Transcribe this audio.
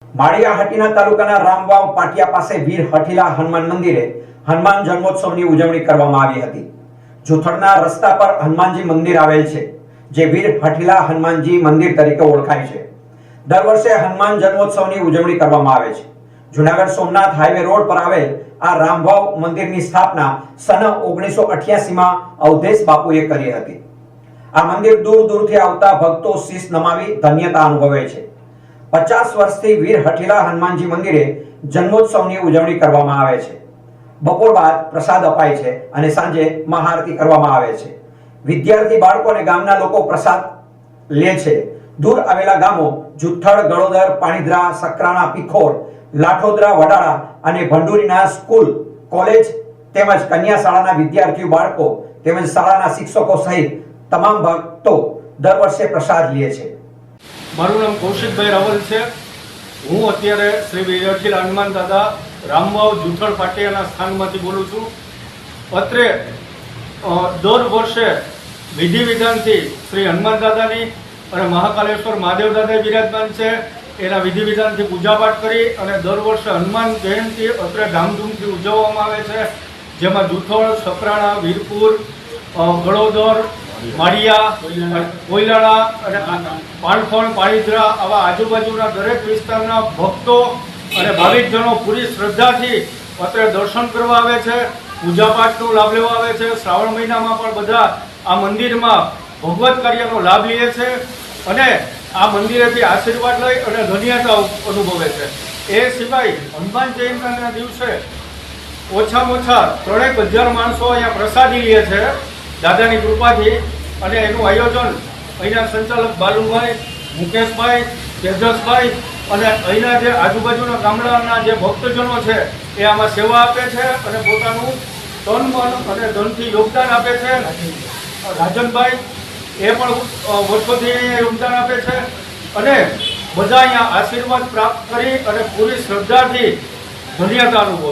માળિયા હટીના તાલુકાના રામવાવ પાટિયા પાસે વીર હઠીલા હનુમાન મંદિરે હનુમાન જન્મોત્સવની ઉજવણી કરવામાં આવી હતી। જુથડના રસ્તા પર હનુમાનજી મંદિર આવેલ છે, જે વીર હઠીલા હનુમાનજી મંદિર તરીકે ઓળખાય છે। દર વર્ષે હનુમાન જન્મોત્સવની ઉજવણી કરવામાં આવે છે। જૂનાગઢ સોમનાથ હાઈવે રોડ પર આવેલ આ રામવાવ મંદિરની સ્થાપના સન 1988 માં અવધેશ બાપુએ કરી હતી। આ મંદિર દૂર દૂરથી આવતા ભક્તો શીશ નમાવી ધન્યતા અનુભવે છે। 50 વર્ષથી વીર હઠીલા હનુમાનજી મંદિરે જન્મોત્સવની ઉજવણી કરવામાં આવે છે। બપોર બાદ પ્રસાદ અપાય છે અને સાંજે મહાઆરતી કરવામાં આવે છે। વિદ્યાર્થી બાળકો અને ગામના લોકો પ્રસાદ લે છે। દૂર આવેલા ગામો જુથ્થડ, ગળોદર, પાણીધરા, સકરાણા, પીખોર, લાઠોદરા, વડાળા અને ભંડુરીના સ્કૂલ, કોલેજ તેમજ કન્યા શાળાના વિદ્યાર્થીઓ, બાળકો તેમજ શાળાના શિક્ષકો સહિત તમામ ભક્તો દર વર્ષે પ્રસાદ લે છે। મારું નામ કૌશિકભાઈ રાવલ છે। હું અત્યારે શ્રી વીર હઠીલા હનુમાન દાદા રામવાવ જુથડ પાટિયાના સ્થાનમાંથી બોલું છું। અત્રે દર વર્ષે વિધિ વિધાનથી શ્રી હનુમાન દાદાની અને મહાકાલેશ્વર મહાદેવ દાદા બિરાજમાન છે, એના વિધિ વિધાનથી પૂજાપાઠ કરી અને દર વર્ષે હનુમાન જયંતિ અત્રે ધામધૂમથી ઉજવવામાં આવે છે, જેમાં જુથડ, સકરાણા, વીરપુર, ગળોદર, માળિયા, કોયલાણા અને પાણખણ, પાણીધરા આવા આજુબાજુના દરેક વિસ્તારના ભક્તો અને ભાવિકજનો પૂરી શ્રદ્ધાથી અત્રે દર્શન કરવા આવે છે, પૂજાપાઠનો લાભ લેવા આવે છે। શ્રાવણ મહિનામાં પણ બધા આ મંદિરમાં ભગવત કાર્યનો લાભ લે છે અને આ મંદિરેથી આશીર્વાદ લઈ અને ધન્યતા અનુભવે છે। એ સિવાય હનુમાન જયંતિના દિવસે ઓછામાં ઓછા 3000 માણસો અહીંયા પ્રસાદી લે છે દાદાની કૃપાથી, અને એનું આયોજન અહીંના સંચાલક બાલુભાઈ, મુકેશભાઈ, તેજસભાઈ અને અહીંના જે આજુબાજુના ગામડાના જે ભક્તજનો છે એ આમાં સેવા આપે છે અને પોતાનું તન, મન અને ધનથી યોગદાન આપે છે। રાજનભાઈ એ પણ વર્ષોથી યોગદાન આપે છે અને બધા અહીંયા આશીર્વાદ પ્રાપ્ત કરી અને પૂરી શ્રદ્ધાથી ધન્યતા અનુભવે